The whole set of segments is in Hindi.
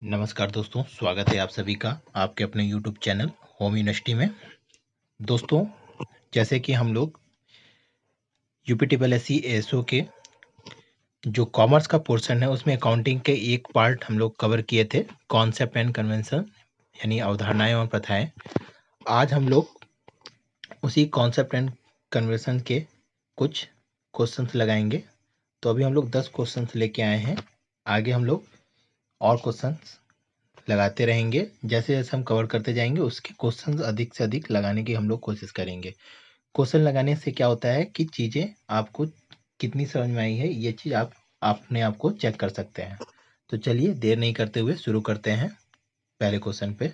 नमस्कार दोस्तों, स्वागत है आप सभी का आपके अपने YouTube चैनल होम यूनिवर्सिटी में। दोस्तों, जैसे कि हम लोग यूपीटीपीएससी एएसओ के जो कॉमर्स का पोर्शन है उसमें अकाउंटिंग के एक पार्ट हम लोग कवर किए थे, कॉन्सेप्ट एंड कन्वेंशन यानी अवधारणाएं और प्रथाएं। आज हम लोग उसी कॉन्सेप्ट एंड कन्वेंशन के कुछ क्वेश्चंस लगाएंगे। तो अभी हम लोग 10 क्वेश्चंस लेके आए हैं। आगे हम लोग और क्वेश्चंस लगाते रहेंगे। जैसे जैसे हम कवर करते जाएंगे उसके क्वेश्चंस अधिक से अधिक लगाने की हम लोग कोशिश करेंगे। क्वेश्चन लगाने से क्या होता है कि चीज़ें आपको कितनी समझ में आई है ये चीज़ आप अपने आप को चेक कर सकते हैं। तो चलिए देर नहीं करते हुए शुरू करते हैं पहले क्वेश्चन पे।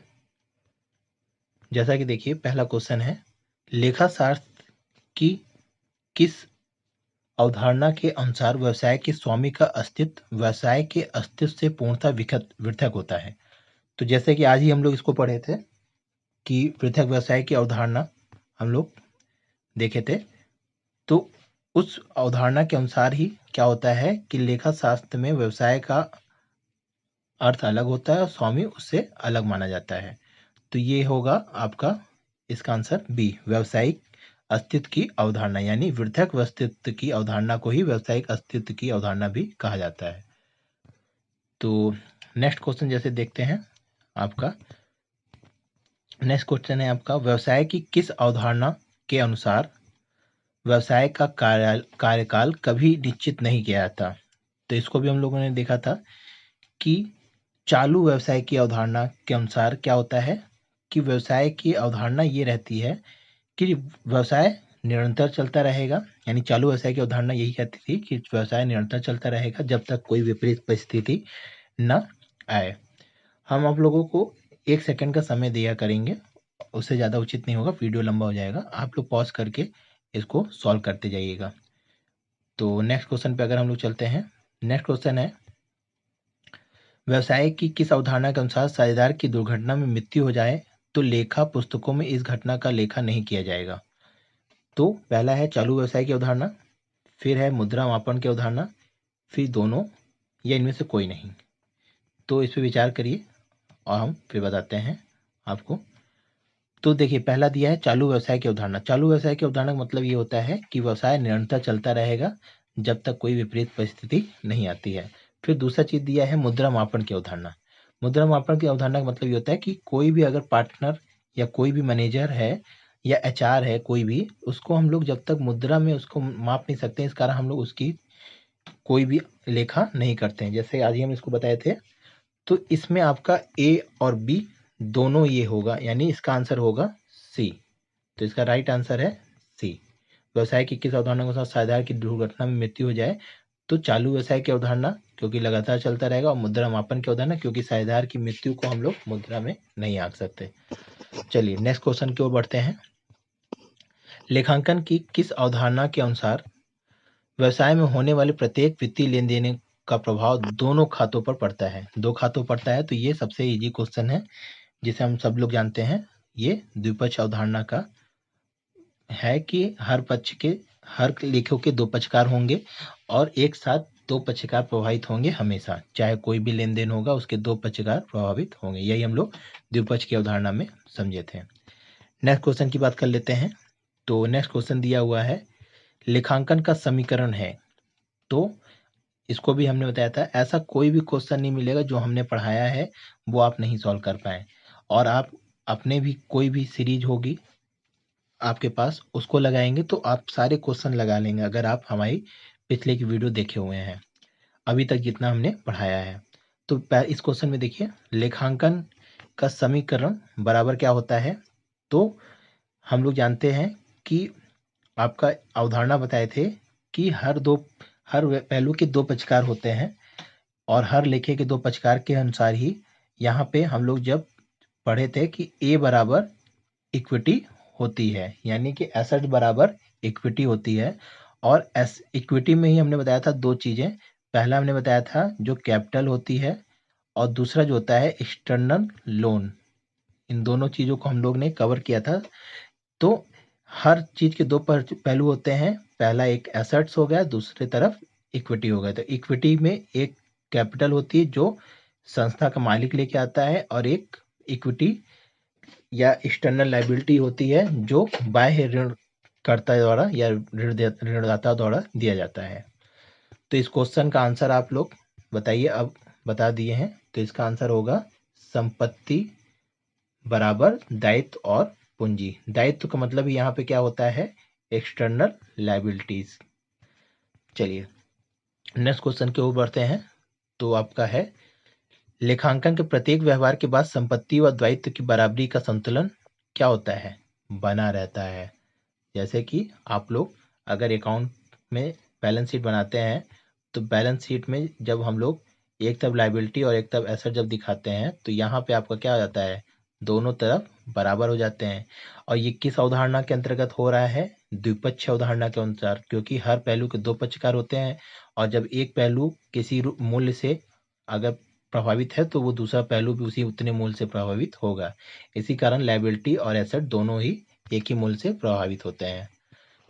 जैसा कि देखिए पहला क्वेश्चन है, लेखाशास्त्र की किस अवधारणा के अनुसार व्यवसाय के स्वामी का अस्तित्व व्यवसाय के अस्तित्व से पूर्णतः पृथक होता है। तो जैसे कि आज ही हम लोग इसको पढ़े थे कि पृथक व्यवसाय की अवधारणा हम लोग देखे थे। तो उस अवधारणा के अनुसार ही क्या होता है कि लेखा शास्त्र में व्यवसाय का अर्थ अलग होता है और स्वामी उससे अलग माना जाता है। तो ये होगा आपका इसका आंसर बी, व्यावसायिक अस्तित्व की अवधारणा, यानी पृथक अस्तित्व की अवधारणा को ही व्यावसायिक अस्तित्व की अवधारणा भी कहा जाता है। तो नेक्स्ट क्वेश्चन जैसे देखते हैं, आपका नेक्स्ट क्वेश्चन है आपका, व्यवसाय की किस अवधारणा के अनुसार व्यवसाय का कार्यकाल कभी निश्चित नहीं किया जाता। तो इसको भी हम लोगों ने देखा था कि चालू व्यवसाय की अवधारणा के अनुसार क्या होता है कि व्यवसाय की अवधारणा ये रहती है कि व्यवसाय निरंतर चलता रहेगा। यानी चालू व्यवसाय की अवधारणा यही कहती थी कि व्यवसाय निरंतर चलता रहेगा जब तक कोई विपरीत परिस्थिति न आए। हम आप लोगों को 1 सेकंड का समय दिया करेंगे, उससे ज़्यादा उचित नहीं होगा, वीडियो लंबा हो जाएगा। आप लोग पॉज करके इसको सॉल्व करते जाइएगा। तो नेक्स्ट क्वेश्चन पे अगर हम लोग चलते हैं, नेक्स्ट क्वेश्चन है, व्यवसाय की किस अवधारणा के अनुसार साझेदार की दुर्घटना में मृत्यु हो जाए तो लेखा पुस्तकों में इस घटना का लेखा नहीं किया जाएगा। तो पहला है चालू व्यवसाय की अवधारणा, फिर है मुद्रा मापन की अवधारणा, फिर दोनों या इनमें से कोई नहीं। तो इस पर विचार करिए और हम फिर बताते हैं आपको। तो देखिए पहला दिया है चालू व्यवसाय की अवधारणा। चालू व्यवसाय की अवधारणा का मतलब ये होता है कि व्यवसाय निरंतर चलता रहेगा जब तक कोई विपरीत परिस्थिति नहीं आती है। फिर दूसरा चीज दिया है मुद्रा मापन की अवधारणा। मुद्रा मापन की अवधारणा का मतलब ये होता है कि कोई भी अगर पार्टनर या कोई भी मैनेजर है या एचआर है कोई भी, उसको हम लोग जब तक मुद्रा में उसको माप नहीं सकते, इस कारण हम लोग उसकी कोई भी लेखा नहीं करते हैं। जैसे आज ही हम इसको बताए थे। तो इसमें आपका ए और बी दोनों ये होगा, यानी इसका आंसर होगा सी। तो इसका राइट आंसर है सी। व्यवसाय की किस अवधारणा के साथ साझेदार की दुर्घटना में मृत्यु हो जाए तो चालू व्यवसाय की अवधारणा क्योंकि लगातार चलता रहेगा, और मुद्रा मापन की अवधारणा क्योंकि साझेदार की मृत्यु को हम लोग मुद्रा में नहीं आंक सकते। चलिए नेक्स्ट क्वेश्चन की ओर बढ़ते हैं। लेखांकन की किस अवधारणा के अनुसार व्यवसाय में होने वाले प्रत्येक वित्तीय लेन देन का प्रभाव दोनों खातों पर पड़ता है। दो खातों पर पड़ता है, तो ये सबसे इजी क्वेश्चन है जिसे हम सब लोग जानते हैं। ये द्विपक्ष अवधारणा का है कि हर लेखों के दो पक्षकार होंगे और एक साथ दो पक्षकार प्रभावित होंगे हमेशा, चाहे कोई भी लेन देन होगा उसके दो पक्षकार प्रभावित होंगे। यही हम लोग द्विपक्ष की अवधारणा में समझे थे। नेक्स्ट क्वेश्चन की बात कर लेते हैं। तो नेक्स्ट क्वेश्चन दिया हुआ है, लेखांकन का समीकरण है। तो इसको भी हमने बताया था, ऐसा कोई भी क्वेश्चन नहीं मिलेगा जो हमने पढ़ाया है वो आप नहीं सॉल्व कर पाए, और आप अपने भी कोई भी सीरीज होगी आपके पास उसको लगाएंगे तो आप सारे क्वेश्चन लगा लेंगे अगर आप हमारी पिछले की वीडियो देखे हुए हैं, अभी तक जितना हमने पढ़ाया है। तो इस क्वेश्चन में देखिए, लेखांकन का समीकरण बराबर क्या होता है। तो हम लोग जानते हैं कि आपका अवधारणा बताए थे कि हर पहलू के दो पक्षकार होते हैं, और हर लेखे के दो पक्षकार के अनुसार ही यहाँ पे हम लोग जब पढ़े थे कि ए बराबर इक्विटी होती है, यानी कि एसेट बराबर इक्विटी होती है। और इक्विटी में ही हमने बताया था दो चीजें, पहला हमने बताया था जो कैपिटल होती है, और दूसरा जो होता है एक्सटर्नल लोन। इन दोनों चीजों को हम लोग ने कवर किया था। तो हर चीज के दो पहलू होते हैं, पहला एक एसेट्स हो गया, दूसरी तरफ इक्विटी हो गया। तो इक्विटी में एक कैपिटल होती है जो संस्था का मालिक लेके आता है, और एक इक्विटी या एक्सटर्नल लायबिलिटी होती है जो बाह्य ऋणकर्ता द्वारा या ऋणदाता द्वारा दिया जाता है। तो इस क्वेश्चन का आंसर आप लोग बताइए, अब बता दिए हैं। तो इसका आंसर होगा संपत्ति बराबर दायित्व और पूंजी। दायित्व का मतलब यहाँ पे क्या होता है, एक्सटर्नल लायबिलिटीज। चलिए नेक्स्ट क्वेश्चन की ओर बढ़ते हैं। तो आपका है, लेखांकन के प्रत्येक व्यवहार के बाद संपत्ति व दायित्व की बराबरी का संतुलन क्या होता है, बना रहता है। जैसे कि आप लोग अगर अकाउंट में बैलेंस शीट बनाते हैं, तो बैलेंस शीट में जब हम लोग एक तरफ लायबिलिटी और एक तरफ एसेट जब दिखाते हैं, तो यहाँ पे आपका क्या हो जाता है, दोनों तरफ बराबर हो जाते हैं। और ये किस अवधारणा के अंतर्गत हो रहा है, द्विपक्षीय अवधारणा के अनुसार, क्योंकि हर पहलू के दो पक्षकार होते हैं, और जब एक पहलू किसी मूल्य से अगर प्रभावित है तो वो दूसरा पहलू भी उसी उतने मूल्य से प्रभावित होगा। इसी कारण लायबिलिटी और एसेट दोनों ही एक ही मूल्य से प्रभावित होते हैं।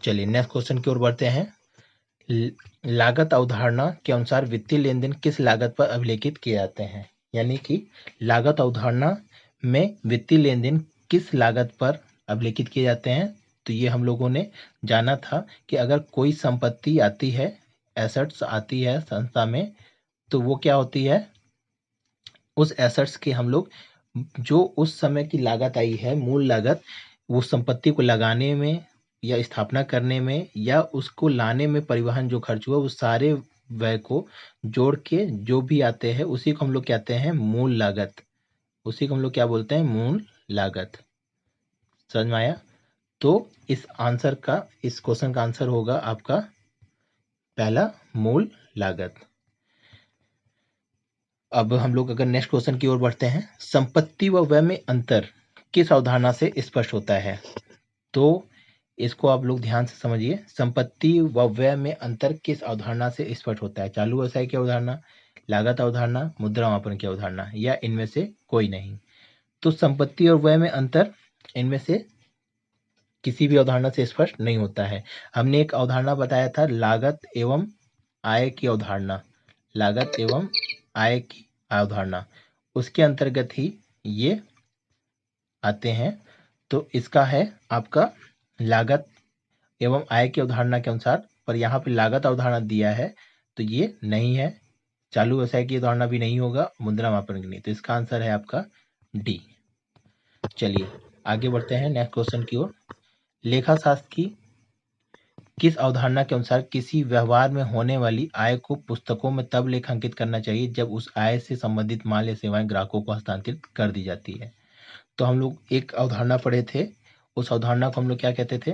चलिए नेक्स्ट क्वेश्चन की ओर बढ़ते हैं। लागत अवधारणा के अनुसार वित्तीय लेन देन किस लागत पर अभिलेखित किए जाते हैं, यानी कि लागत अवधारणा में वित्तीय लेन देन किस लागत पर अभिलेखित किए जाते हैं। तो ये हम लोगों ने जाना था कि अगर कोई संपत्ति आती है, एसेट्स आती है संस्था में, तो वो क्या होती है, उस एसेट्स के हम लोग जो उस समय की लागत आई है, मूल लागत, वो संपत्ति को लगाने में या स्थापना करने में या उसको लाने में परिवहन जो खर्च हुआ, वो सारे व्यय को जोड़ के जो भी आते हैं उसी को हम लोग कहते हैं मूल लागत। उसी को हम लोग क्या बोलते हैं, मूल लागत। समझ में आया। तो इस क्वेश्चन का आंसर होगा आपका पहला, मूल लागत। अब हम लोग अगर नेक्स्ट क्वेश्चन की ओर बढ़ते हैं, संपत्ति व व्यय में अंतर किस अवधारणा से स्पष्ट होता है। तो इसको आप लोग ध्यान से समझिए, संपत्ति व व्यय में अंतर किस अवधारणा से स्पष्ट होता है, चालू व्यवसाय की अवधारणा, लागत अवधारणा, मुद्रा मापन की अवधारणा, या इनमें से कोई नहीं। तो संपत्ति और व्यय में अंतर इनमें से किसी भी अवधारणा से स्पष्ट नहीं होता है। हमने एक अवधारणा बताया था, लागत एवं आय की अवधारणा, लागत एवं आय की अवधारणा, उसके अंतर्गत ही ये आते हैं। तो इसका है आपका लागत एवं आय की अवधारणा के अनुसार, पर यहाँ पे लागत अवधारणा दिया है तो ये नहीं है, चालू व्यवसाय की अवधारणा भी नहीं होगा, मुद्रा मापन की नहीं। तो इसका आंसर है आपका डी। चलिए आगे बढ़ते हैं नेक्स्ट क्वेश्चन की ओर। लेखा शास्त्र की किस अवधारणा के अनुसार किसी व्यवहार में होने वाली आय को पुस्तकों में तब लेखांकित करना चाहिए जब उस आय से संबंधित माल या सेवाएं ग्राहकों को हस्तांतरित कर दी जाती है। तो हम लोग एक अवधारणा पढ़े थे, उस अवधारणा को हम लोग क्या कहते थे।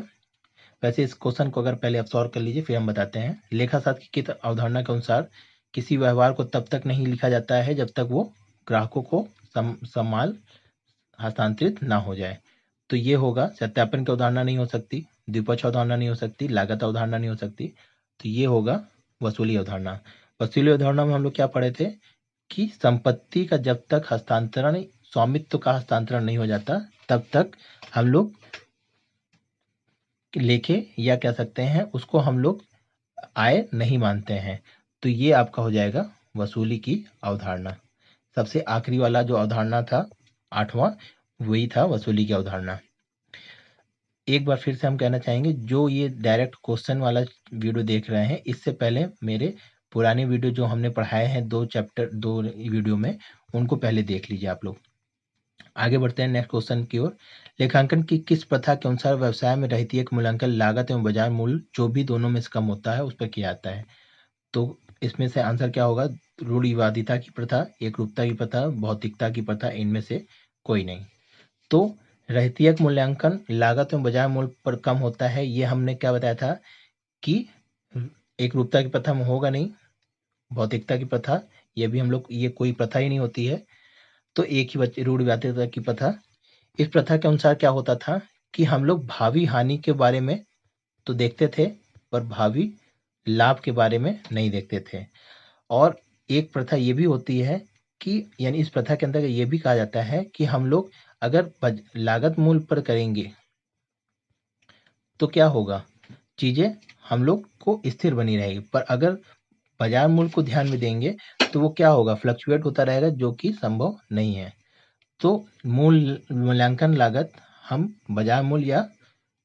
वैसे इस क्वेश्चन को अगर पहले आप सॉल्व कर लीजिए फिर हम बताते हैं। लेखा शास्त्र की किस अवधारणा के अनुसार किसी व्यवहार को तब तक नहीं लिखा जाता है जब तक वो ग्राहकों को सम्माल हस्तांतरित ना हो जाए। तो ये होगा, सत्यापन की अवधारणा नहीं हो सकती, द्विपक्षीय अवधारणा नहीं हो सकती, लागत अवधारणा नहीं हो सकती। तो ये होगा वसूली अवधारणा। वसूली अवधारणा में हम लोग क्या पढ़े थे कि संपत्ति का जब तक हस्तांतरण, स्वामित्व का हस्तांतरण नहीं हो जाता, तब तक हम लोग लेखे या कह सकते हैं उसको हम लोग आय नहीं मानते हैं। तो ये आपका हो जाएगा वसूली की अवधारणा। सबसे आखिरी वाला जो अवधारणा था, आठवां, वही था वसूली की अवधारणा। एक बार फिर से हम कहना चाहेंगे, जो ये डायरेक्ट क्वेश्चन वाला वीडियो देख रहे हैं, इससे पहले मेरे पुराने वीडियो जो हमने पढ़ाए हैं 2 वीडियो में, उनको पहले देख लीजिए आप लोग। आगे बढ़ते हैं नेक्स्ट क्वेश्चन की ओर। लेखांकन की किस प्रथा के अनुसार व्यवसाय में रहती एक मूल्यांकन लागत एवं बाजार मूल्य जो भी दोनों में से कम होता है उस पर किया जाता है। तो इसमें से आंसर क्या होगा, रूढ़िवादिता की प्रथा, एकरूपता की प्रथा, भौतिकता की प्रथा, इनमें से कोई नहीं। तो रहतियक मूल्यांकन लागत एवं बाजार मूल्य पर कम होता है, ये हमने क्या बताया था कि एकरूपता की प्रथा में होगा नहीं, भौतिकता की प्रथा, ये भी हम लोग, ये कोई प्रथा ही नहीं होती है। तो एक ही बच्चे रूढ़िवादिता की प्रथा। इस प्रथा के अनुसार क्या होता था कि हम लोग भावी हानि के बारे में तो देखते थे, पर भावी लाभ के बारे में नहीं देखते थे। और एक प्रथा ये भी होती है कि, यानी इस प्रथा के अंदर ये भी कहा जाता है कि हम लोग अगर लागत मूल्य पर करेंगे तो क्या होगा, चीजें हम लोग को स्थिर बनी रहेगी, पर अगर बाजार मूल्य को ध्यान में देंगे तो वो क्या होगा, फ्लक्चुएट होता रहेगा, जो कि संभव नहीं है। तो मूल्यांकन लागत हम बाजार मूल्य या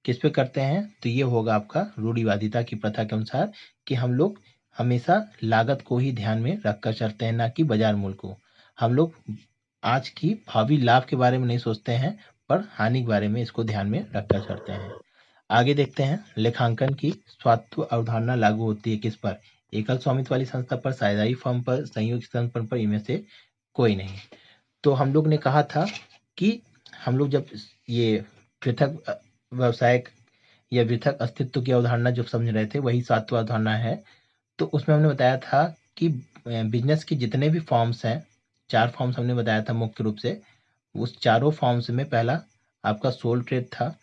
किस पे करते हैं, तो ये होगा आपका रूढ़िवादिता की प्रथा के अनुसार कि हम लोग हमेशा लागत को ही ध्यान में रखकर चलते हैं, ना कि बाजार मूल्य को। हम लोग आज की भावी लाभ के बारे में नहीं सोचते हैं, पर हानि के बारे में इसको ध्यान में रखकर चलते हैं। आगे देखते हैं, लेखांकन की स्वात्व अवधारणा लागू होती है किस पर, एकल स्वामित्व वाली संस्था पर, साझेदारी फर्म पर, संयुक्त संस्थान पर, इनमें से कोई नहीं। तो हम लोग ने कहा था कि हम लोग जब ये पृथक व्यवसाय या पृथक अस्तित्व की अवधारणा जब समझ रहे थे, वही सातवां अवधारणा है। तो उसमें हमने बताया था कि बिजनेस के जितने भी फॉर्म्स हैं, 4 फॉर्म्स हमने बताया था मुख्य रूप से। उस चारों फॉर्म्स में पहला आपका सोल ट्रेड था,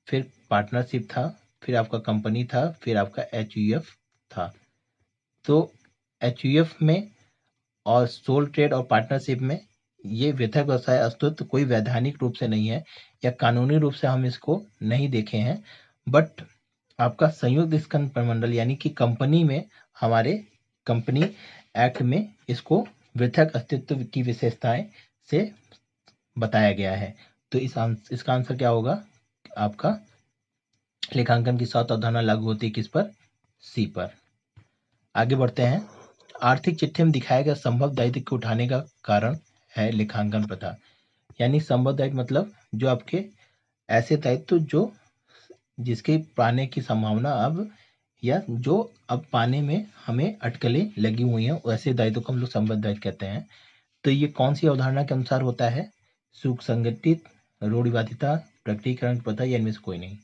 फिर पार्टनरशिप था, फिर आपका कंपनी था, फिर आपका एचयूएफ था। तो एचयूएफ में और सोल ट्रेड और पार्टनरशिप में ये पृथक व्यवसाय अस्तित्व कोई वैधानिक रूप से नहीं है या कानूनी रूप से हम इसको नहीं देखे हैं, बट आपका संयुक्त स्कंद प्रमंडल यानी कि कंपनी में, हमारे कंपनी एक्ट में इसको पृथक अस्तित्व की विशेषताएं से बताया गया है। तो इसका आंसर क्या होगा आपका, लेखांकन की 7 अवधारणा लागू होती है किस पर, सी पर। आगे बढ़ते हैं, आर्थिक चिट्ठी में दिखाया गया संभव दायित्व को उठाने का कारण है लेखांकन प्रथा। यानी संभव दायित्व मतलब जो आपके ऐसे दायित्व जो जिसके पाने की संभावना अब, या जो अब पाने में हमें अटकलें लगी हुई हैं, वैसे दायित्व को हम लोग संबद्ध दायित्व कहते हैं। तो ये कौन सी अवधारणा के अनुसार होता है, सुसंगठित, रूढ़िवादिता, प्रकटीकरण की प्रथा, या इनमें से कोई नहीं।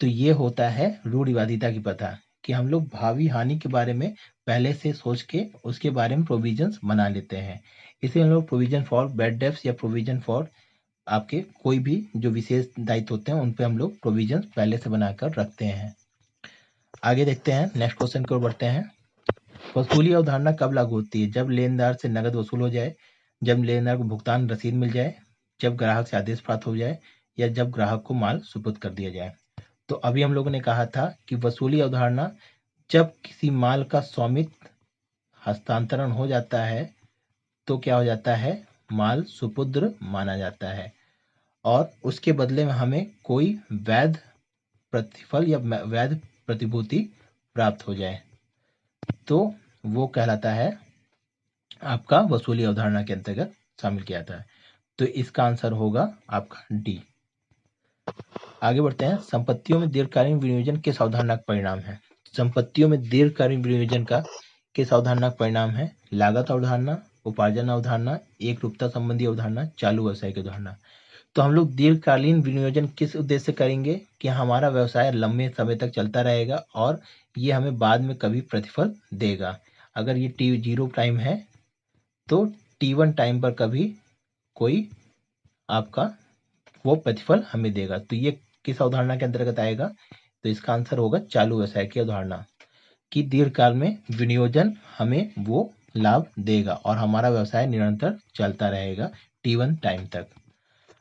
तो ये होता है रूढ़िवादिता की प्रथा, कि हम लोग भावी हानि के बारे में पहले से सोच के उसके बारे में प्रोविजंस बना लेते हैं। इसे हम लोग प्रोविजन फॉर बैड डेब्ट्स या प्रोविजन फॉर आपके कोई भी जो विशेष दायित्व होते हैं उन पे हम लोग प्रोविजंस पहले से बनाकर रखते हैं। आगे देखते हैं, नेक्स्ट क्वेश्चन की ओर बढ़ते हैं। वसूली अवधारणा कब लागू होती है, जब लेनदार से नगद वसूल हो जाए, जब लेनदार को भुगतान रसीद मिल जाए, जब ग्राहक से आदेश प्राप्त हो जाए, या जब ग्राहक को माल सुपुर्द कर दिया जाए। तो अभी हम लोगों ने कहा था कि वसूली अवधारणा जब किसी माल का स्वामित्व हस्तांतरण हो जाता है तो क्या हो जाता है, माल सुपुर्द माना जाता है, और उसके बदले में हमें कोई वैध प्रतिफल या वैध प्रतिभूति प्राप्त हो जाए, तो वो कहलाता है आपका वसूली अवधारणा के अंतर्गत शामिल किया जाता है। तो इसका आंसर होगा आपका डी। आगे बढ़ते हैं, संपत्तियों में दीर्घकालीन विनियोजन किस अवधारणा का परिणाम है। संपत्तियों में दीर्घकालीन विनियोजन का किस अवधारणा का परिणाम है, लागत अवधारणा, उपार्जन अवधारणा, एक रूपता संबंधी अवधारणा, चालू व्यवसाय की अवधारणा। तो हम लोग दीर्घकालीन विनियोजन किस उद्देश्य से करेंगे, कि हमारा व्यवसाय लंबे समय तक चलता रहेगा और ये हमें बाद में कभी प्रतिफल देगा। अगर ये T0 टाइम है तो T1 टाइम पर कभी कोई आपका वो प्रतिफल हमें देगा। तो ये किस अवधारणा के अंतर्गत आएगा, तो इसका आंसर होगा चालू व्यवसाय की अवधारणा, कि दीर्घकाल में विनियोजन हमें वो लाभ देगा और हमारा व्यवसाय निरंतर चलता रहेगा T1 टाइम तक।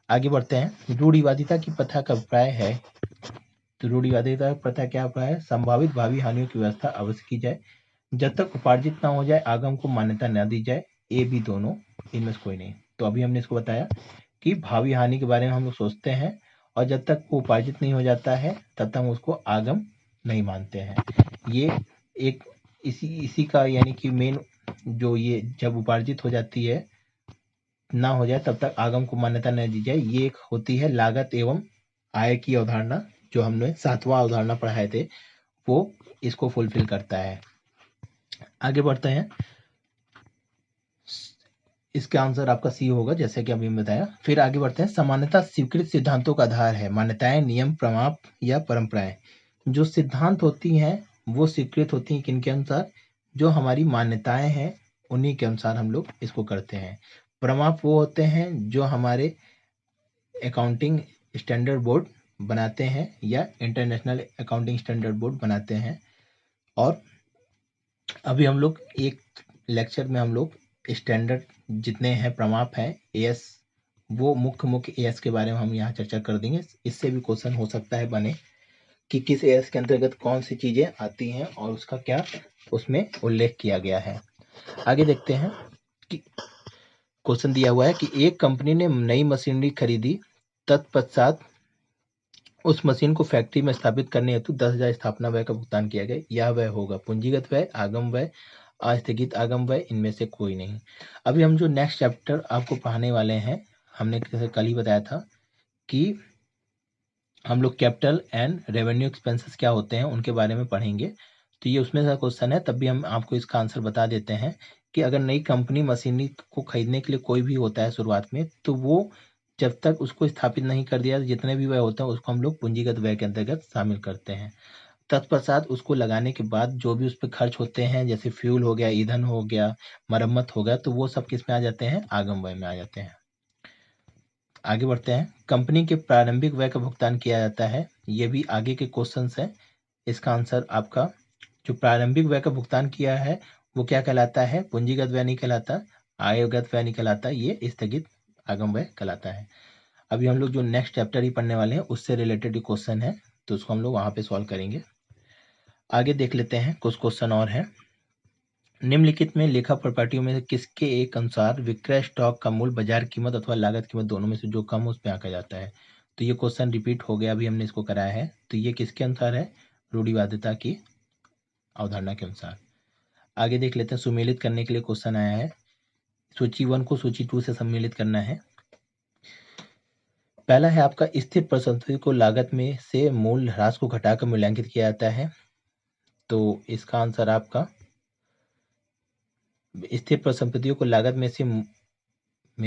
आगे बढ़ते हैं, रूढ़िवादिता की प्रथा का अभिप्राय है। तो रूढ़िवादिता की प्रथा क्या अभिप्राय है, संभावित भावी हानियों की व्यवस्था अवश्य की जाए, जब तक उपार्जित ना हो जाए आगम को मान्यता न दी जाए, ए बी दोनों, इनमें से कोई नहीं। तो अभी हमने इसको बताया कि भावी हानि के बारे में हम लोग सोचते हैं और जब तक वो उपार्जित नहीं हो जाता है तब तक हम उसको आगम नहीं मानते हैं। ये एक इसी का यानी कि मेन जो ये जब उपार्जित हो जाती है ना हो जाए तब तक आगम को मान्यता न दी जाए, ये एक होती है लागत एवं आय की अवधारणा, जो हमने 7वां अवधारणा पढ़ाए थे, वो इसको फुलफिल करता है। आगे बढ़ते हैं, इसका आंसर आपका सी होगा, जैसे कि अभी बताया। फिर आगे बढ़ते हैं, समानता स्वीकृत सिद्धांतों का आधार है, मान्यताएं, नियम, प्रमाप या परंपराएं। जो सिद्धांत होती हैं वो स्वीकृत होती हैं किनके अनुसार, जो हमारी मान्यताएं हैं उन्हीं के अनुसार हम लोग इसको करते हैं। प्रमाप वो होते हैं जो हमारे अकाउंटिंग स्टैंडर्ड बोर्ड बनाते हैं या इंटरनेशनल अकाउंटिंग स्टैंडर्ड बोर्ड बनाते हैं। और अभी हम लोग एक लेक्चर में हम लोग स्टैंडर्ड जितने हैं प्रमाप हैं एएस, वो मुख्य एएस के बारे में हम यहाँ चर्चा कर देंगे, इससे भी क्वेश्चन हो सकता है बने। कि किस एएस के अंतर्गत कौन सी चीजें आती हैं और उसका क्या उसमें उल्लेख किया गया है। आगे देखते हैं कि क्वेश्चन दिया हुआ है कि एक कंपनी ने नई मशीनरी खरीदी, तत्पश्चात उस मशीन को फैक्ट्री में स्थापित करने हेतु 10,000 स्थापना व्यय का भुगतान किया गया। यह व्यय होगा पूंजीगत व्यय, आगम व्यय, आस्थगित आगम व्यय, इनमें से कोई नहीं। अभी हम जो नेक्स्ट चैप्टर आपको पढ़ाने वाले हैं, हमने कल ही बताया था कि हम लोग कैपिटल एंड रेवेन्यू एक्सपेंसेस क्या होते हैं उनके बारे में पढ़ेंगे। तो ये उसमें से क्वेश्चन है, तब भी हम आपको इसका आंसर बता देते हैं कि अगर नई कंपनी मशीनरी को खरीदने के लिए कोई भी होता है शुरुआत में, तो वो जब तक उसको स्थापित नहीं कर दिया, जितने भी व्यय होते हैं उसको हम लोग पूंजीगत व्यय के अंतर्गत शामिल करते हैं। तत्पश्चात उसको लगाने के बाद जो भी उस पर खर्च होते हैं, जैसे फ्यूल हो गया, ईंधन हो गया, मरम्मत हो गया, तो वो सब किस में आ जाते हैं, आगम व्यय में आ जाते हैं। आगे बढ़ते हैं। कंपनी के प्रारंभिक व्यय का भुगतान किया जाता है, ये भी आगे के क्वेश्चन है। इसका आंसर आपका जो प्रारंभिक व्यय का भुगतान किया है वो क्या कहलाता है, पूंजीगत व्यय नहीं कहलाता, आयगत व्यय नहीं कहलाता, ये स्थगित आगम व्यय कहलाता है। अभी हम लोग जो नेक्स्ट चैप्टर ही पढ़ने वाले हैं उससे रिलेटेड क्वेश्चन है, तो उसको हम लोग वहां पे सॉल्व करेंगे। आगे देख लेते हैं, कुछ क्वेश्चन और है। निम्नलिखित में लेखा प्रॉपर्टियों में से किसके एक अनुसार विक्रय स्टॉक का मूल्य बाजार कीमत अथवा लागत कीमत दोनों में से जो कम हो उस पे आंका जाता है। तो ये क्वेश्चन रिपीट हो गया, अभी हमने इसको कराया है। तो ये किसके अनुसार है, रूढ़िवादिता की अवधारणा के अनुसार। आगे देख लेते हैं, सुमेलित करने के लिए क्वेश्चन आया है। सूची 1 को सूची 2 से सम्मिलित करना है। पहला है आपका, स्थिर परिसंपत्ति को लागत में से मूल्य ह्रास को घटाकर मूल्यांकित किया जाता है। तो इसका आंसर आपका, स्थिर परिसंपत्तियों को लागत में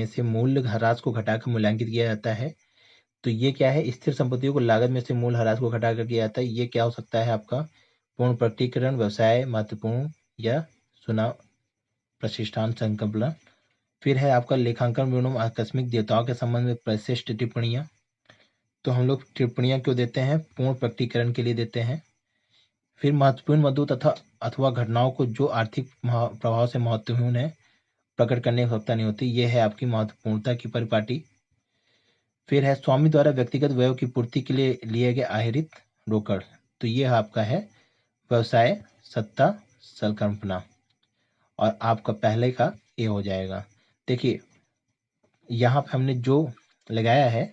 से मूल्य ह्रास को घटाकर मूल्यांकित किया जाता है। तो ये क्या है, स्थिर संपत्तियों को लागत में से मूल्य ह्रास को घटाकर किया जाता है। ये क्या हो सकता है आपका, पूर्ण प्रकटीकरण, व्यवसाय, महत्वपूर्ण या चुनाव प्रतिष्ठान संकल्पना। फिर है आपका लेखांकन एवं आकस्मिक देयताओं के संबंध में प्रशिष्ट टिप्पणियां। तो हम लोग टिप्पणियां क्यों देते हैं, पूर्ण प्रकटीकरण के लिए देते हैं। फिर महत्वपूर्ण मुद्दों तथा अथवा घटनाओं को जो आर्थिक प्रभाव से महत्वपूर्ण है प्रकट करने की आवश्यकता नहीं होती, यह है आपकी महत्वपूर्णता की परिपाटी। फिर है स्वामी द्वारा व्यक्तिगत व्ययों की पूर्ति के लिए लिए गए आहरित रोकड़। तो ये आपका है व्यवसाय, सत्ता, संकल्पना, और आपका पहले का ए हो जाएगा। देखिए यहाँ पे हमने जो लगाया है,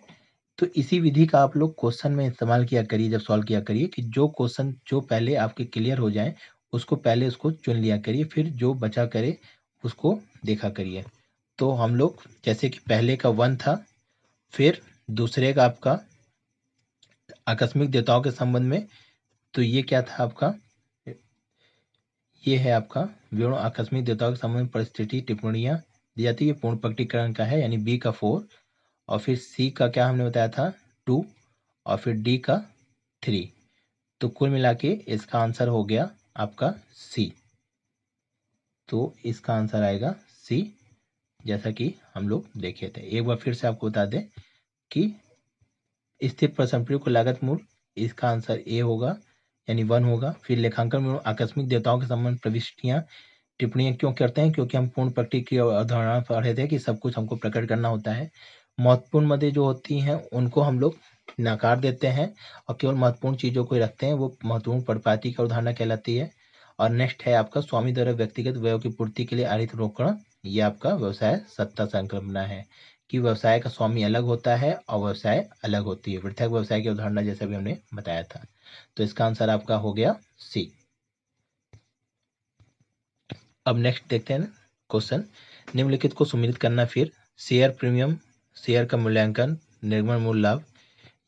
तो इसी विधि का आप लोग क्वेश्चन में इस्तेमाल किया करिए जब सॉल्व किया करिए, कि जो क्वेश्चन जो पहले आपके क्लियर हो जाए उसको पहले उसको चुन लिया करिए, फिर जो बचा करे उसको देखा करिए। तो हम लोग जैसे कि पहले का 1 था, फिर दूसरे का आपका आकस्मिक देयताओं के संबंध में, तो ये क्या था आपका, ये है आपका विवरण आकस्मिक देयताओं के संबंध में परिस्थिति टिप्पणियां दी जाती है, पूर्ण प्रकटीकरण का है यानी बी का 4, और फिर सी का क्या हमने बताया था 2, और फिर डी का 3। तो कुल मिला के इसका आंसर हो गया आपका सी। तो इसका आंसर आएगा सी, जैसा कि हम लोग देखे थे। एक बार फिर से आपको बता दें कि स्थिर परिसंपत्तियों को लागत मूल्य, इसका आंसर ए होगा यानी 1 होगा। फिर लेखांकन में आकस्मिक देयताओं के संबंध प्रविष्टियां टिप्पणियां क्यों करते हैं, क्योंकि हम पूर्ण प्रकटी की अवधारणा पढ़े थे कि सब कुछ हमको प्रकट करना होता है। महत्वपूर्ण मदें जो होती हैं उनको हम लोग नकार देते हैं और केवल महत्वपूर्ण चीजों को ही रखते हैं, वो महत्वपूर्ण परिपाटी की अवधारणा कहलाती है। और नेक्स्ट है आपका स्वामी द्वारा व्यक्तिगत व्ययों की पूर्ति के लिए आहरित रोकड़। ये आपका व्यवसाय सत्ता संकल्पना है कि व्यवसाय का स्वामी अलग होता है और व्यवसाय अलग होती है, पृथक व्यवसाय की अवधारणा जैसा भी हमने बताया था। तो इसका आंसर आपका हो गया सी। अब नेक्स्ट देखते हैं क्वेश्चन, निम्नलिखित को सुमेलित करना। फिर शेयर प्रीमियम, शेयर का मूल्यांकन, निर्गमन मूल्य लाभ।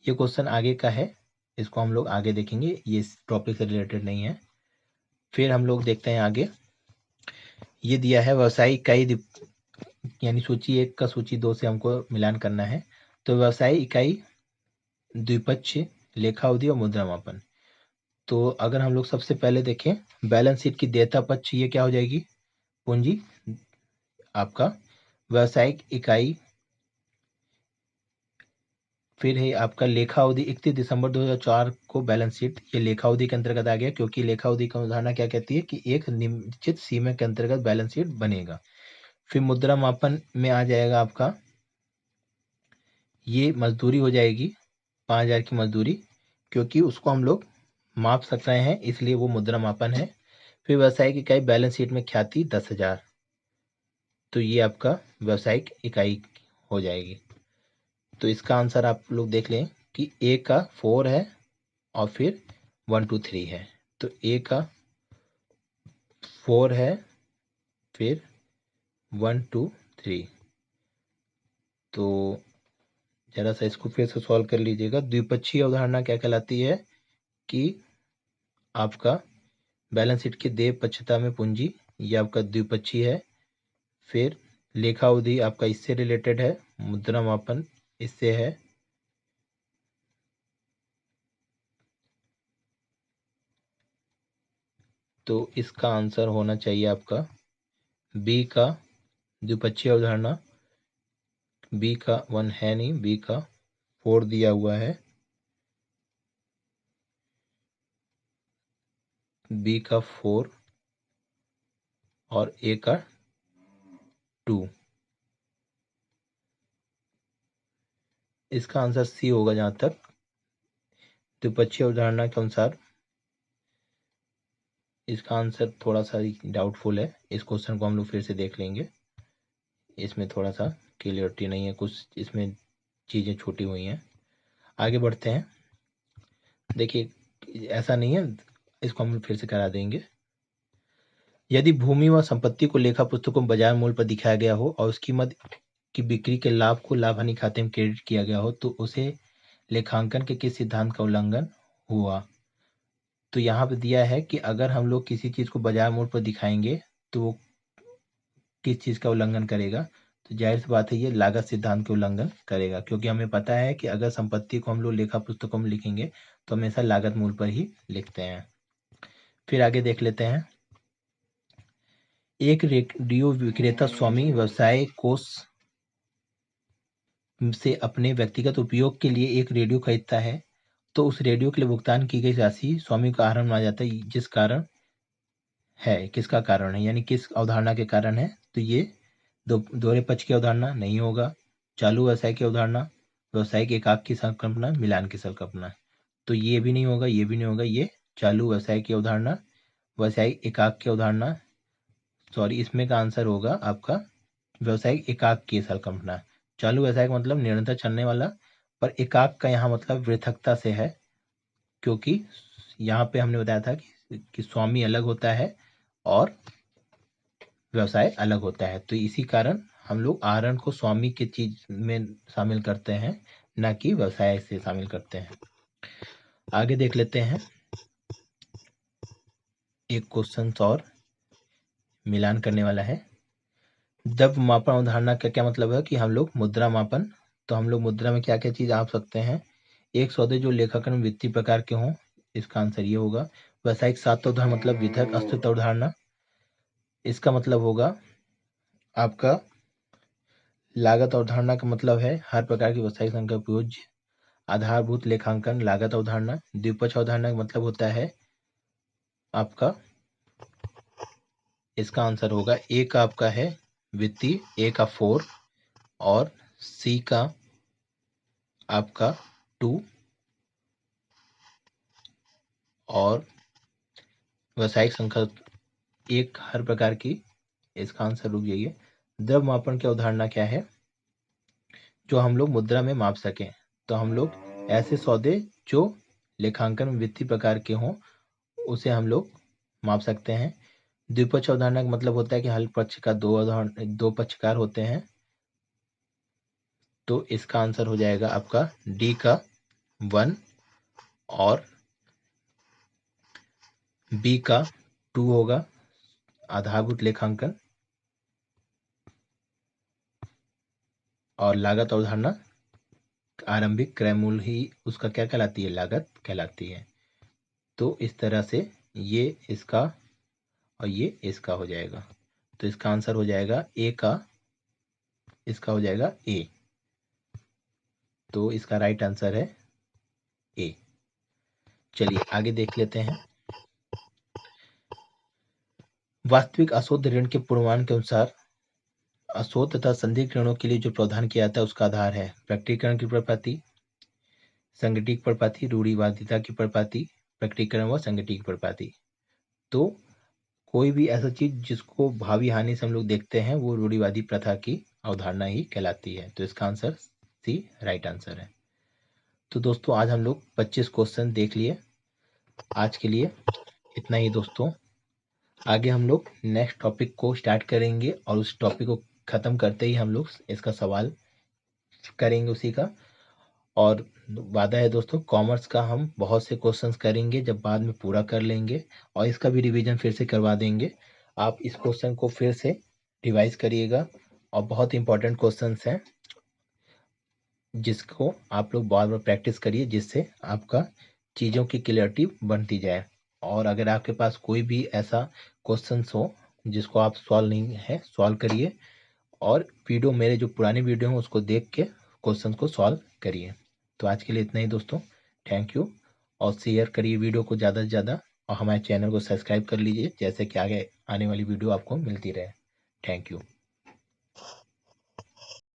ये क्वेश्चन आगे का है, इसको हम लोग आगे देखेंगे, ये इस टॉपिक से रिलेटेड नहीं है। फिर हम लोग देखते हैं आगे, ये दिया है व्यवसायिक इकाई यानी सूची 1 का सूची 2 से हमको मिलान करना है। तो व्यवसायिक इकाई, द्विपक्षीय, लेखा अवधि और मुद्रा मापन। तो अगर हम लोग सबसे पहले देखें बैलेंस शीट की देयता पक्ष, ये क्या हो जाएगी, पूंजी आपका व्यवसायिक इकाई। फिर है आपका लेखा अवधि 31 दिसंबर 2004 को बैलेंस शीट, ये लेखा अवधि के अंतर्गत आ गया, क्योंकि लेखा अवधि की अवधारणा क्या कहती है कि एक निश्चित सीमा के अंतर्गत बैलेंस शीट बनेगा। फिर मुद्रा मापन में आ जाएगा आपका, ये मजदूरी हो जाएगी 5,000 की मजदूरी, क्योंकि उसको हम लोग माप सक रहे हैं, इसलिए वो मुद्रा मापन है। फिर व्यावसायिक इकाई बैलेंस शीट में ख्याति 10,000, तो ये आपका व्यावसायिक इकाई हो जाएगी। तो इसका आंसर आप लोग देख लें कि ए का 4 है और फिर 1 2 3 है। तो ए का 4 है, फिर 1 2 3। तो जरा सा इसको फिर से सॉल्व कर लीजिएगा। द्विपक्षीय अवधारणा क्या कहलाती है कि आपका बैलेंस शीट की देय पक्षता में पूंजी, ये आपका द्विपक्षीय है। फिर लेखा अवधि आपका इससे रिलेटेड है, मुद्रा मापन इससे है। तो इसका आंसर होना चाहिए आपका बी का द्विपक्षीय अवधारणा। बी का 1 है नहीं, बी का 4 दिया हुआ है। बी का 4 और ए का 2। इसका आंसर सी होगा जहां तक द्विपक्षीय अवधारणा के अनुसार। इसका आंसर थोड़ा सा डाउटफुल है, इस क्वेश्चन को हम लोग फिर से देख लेंगे। इसमें थोड़ा सा क्लियरिटी नहीं है, कुछ इसमें चीज़ें छूटी हुई हैं। आगे बढ़ते हैं। देखिए ऐसा नहीं है, इसको हम फिर से करा देंगे। यदि भूमि व संपत्ति को लेखा पुस्तकों में बाजार मूल्य पर दिखाया गया हो और उसकी कीमत की बिक्री के लाभ को लाभ हानि खाते में क्रेडिट किया गया हो, तो उसे लेखांकन के किस सिद्धांत का उल्लंघन हुआ। तो यहाँ पे दिया है कि अगर हम लोग किसी चीज़ को बाजार मूल्य पर दिखाएंगे तो वो किस चीज़ का उल्लंघन करेगा। तो जाहिर सी बात है ये लागत सिद्धांत के उल्लंघन करेगा, क्योंकि हमें पता है कि अगर संपत्ति को हम लोग लेखा पुस्तकों में लिखेंगे तो हमेशा लागत मूल्य पर ही लिखते हैं। फिर आगे देख लेते हैं। एक रेडियो विक्रेता स्वामी व्यवसाय कोष से अपने व्यक्तिगत उपयोग के लिए एक रेडियो खरीदता है, तो उस रेडियो के लिए भुगतान की गई राशि स्वामी का आहरण माना जाता है, जिस कारण है, किसका कारण है, यानी किस अवधारणा के कारण है। तो ये दोहरे पक्ष की अवधारणा नहीं होगा, चालू व्यवसाय की अवधारणा, व्यवसायिक एकाक की संकल्पना, मिलान की संकल्पना। तो ये भी नहीं होगा, ये भी नहीं होगा, ये चालू व्यवसाय की अवधारणा, व्यवसायिक एकाक की अवधारणा, सॉरी इसमें का आंसर होगा आपका व्यवसायिक एकाक की संकल्पना। चालू व्यवसाय का मतलब निरंतर चलने वाला, पर एकाक का यहाँ मतलब पृथकता से है, क्योंकि यहाँ पे हमने बताया था कि स्वामी अलग होता है और व्यवसाय अलग होता है। तो इसी कारण हम लोग आहरण को स्वामी की चीज में शामिल करते हैं, ना कि व्यवसाय से शामिल करते हैं। आगे देख लेते हैं एक क्वेश्चन और मिलान करने वाला है। द्रव्य मापन अवधारणा का क्या मतलब है कि हम लोग मुद्रा मापन, तो हम लोग मुद्रा में क्या क्या चीज आप सकते हैं। एक सौदे जो लेखांकन में वित्तीय प्रकार के हों, इसका आंसर ये होगा। व्यवसायिक सात अवधारणा मतलब वितरक अस्तित्व अवधारणा, इसका मतलब होगा आपका लागत अवधारणा का मतलब है हर प्रकार की व्यवसायिक संख्या उपयोज्य आधारभूत लेखांकन लागत अवधारणा। द्विपक्ष अवधारणा का मतलब होता है आपका, इसका आंसर होगा ए का आपका है वित्तीय, ए का 4 और सी का आपका 2 और व्यवसायिक संख्या एक हर प्रकार की। इसका आंसर रुक जाइए। द्रव्य मापन की अवधारणा क्या है, जो हम लोग मुद्रा में माप सकें। तो हम लोग ऐसे सौदे जो लेखांकन में वित्तीय प्रकार के हों उसे हम लोग माप सकते हैं। द्विपक्ष अवधारणा का मतलब होता है कि हर पक्ष का दो पक्षकार होते हैं। तो इसका आंसर हो जाएगा आपका डी का 1 और बी का 2 होगा आधारभूत लेखांकन। और लागत अवधारणा आरंभिक क्रय मूल्य ही उसका क्या कहलाती है, लागत कहलाती है। तो इस तरह से ये इसका और ये इसका हो जाएगा। तो इसका आंसर हो जाएगा ए का, इसका हो जाएगा ए। तो इसका राइट आंसर है ए। चलिए आगे देख लेते हैं। वास्तविक अशुद्ध ऋण के पूर्वानुमान के अनुसार अशुद्ध तथा संदिग्ध ऋणों के लिए जो प्रावधान किया जाता है उसका आधार है प्रकटीकरण की प्रपत्ति, संगठित प्रपत्ति, रूढ़िवादिता की प्रपत्ति, प्रकटीकरण व संगति की परिपाटी। तो कोई भी ऐसा चीज जिसको भावी हानि से हम लोग देखते हैं वो रूढ़िवादी प्रथा की अवधारणा ही कहलाती है। तो इसका आंसर सी राइट आंसर है। तो दोस्तों आज हम लोग 25 क्वेश्चन देख लिए। आज के लिए इतना ही दोस्तों। आगे हम लोग नेक्स्ट टॉपिक को स्टार्ट करेंगे और उस टॉपिक को खत्म करते ही हम लोग इसका सवाल करेंगे उसी का। और वादा है दोस्तों, कॉमर्स का हम बहुत से क्वेश्चंस करेंगे जब बाद में पूरा कर लेंगे और इसका भी रिवीजन फिर से करवा देंगे। आप इस क्वेश्चन को फिर से रिवाइज करिएगा और बहुत इंपॉर्टेंट क्वेश्चंस हैं जिसको आप लोग बार बार प्रैक्टिस करिए, जिससे आपका चीज़ों की क्लियरिटी बनती जाए। और अगर आपके पास कोई भी ऐसा क्वेश्चंस हो जिसको आप सॉल्व नहीं है, सॉल्व करिए और वीडियो मेरे जो पुराने वीडियो हैं उसको देख के क्वेश्चन को सॉल्व करिए। तो आज के लिए इतना ही दोस्तों। Thank you. और शेयर करिए वीडियो को ज़्यादा से ज़्यादा और हमारे चैनल को सब्सक्राइब कर लीजिए, जैसे कि आगे आने वाली वीडियो आपको मिलती रहे। Thank you.